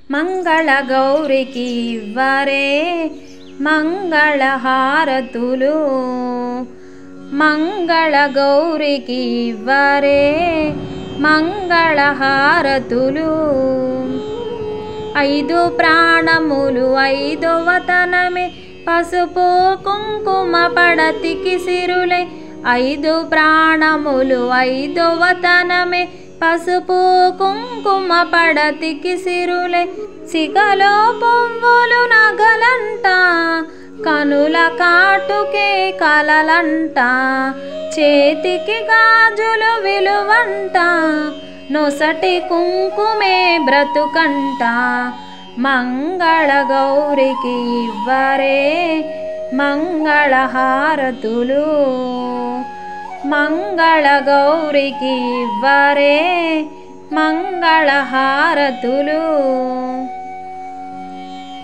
మంగళ గౌరికి ఇవ్వరే మంగళహారతులు మంగళ గౌరికి ఇవ్వరే మంగళహారతులు ఐదు ప్రాణములు ఐదవ తనమే పసుపు కుంకుమ పడతికి సిరులై ఐదు ప్రాణములు ఐదవ తనమే పసుపు కుంకుమ పడతికి సిరులై సిగలో పువ్వులు నగలంట కనుల కాటుకే కలలంట చేతికి గాజులు విలువంట నొసటి కుంకుమే బ్రతుకంట మంగళ గౌరికి ఇవ్వరే మంగళహారతులు మంగళ గౌరికి ఇవ్వరే మంగళహారతులు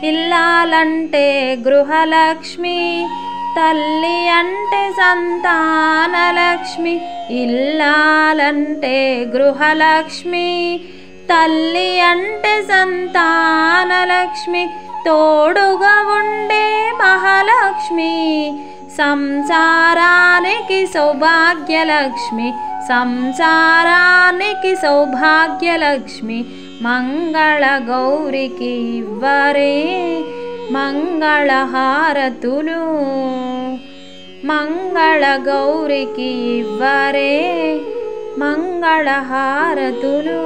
ఇల్లాలంటే గృహలక్ష్మి తల్లి అంటే సంతానలక్ష్మి ఇల్లాలంటే గృహలక్ష్మి తల్లి అంటే సంతానలక్ష్మి తోడుగా ఉండే మహాలక్ష్మి సంసారానికి సౌభాగ్యలక్ష్మి సంసారానికి సౌభాగ్యలక్ష్మి మంగళ గౌరికి ఇవ్వరే మంగళహారతులు మంగళ గౌరికి ఇవ్వరే మంగళహారతులు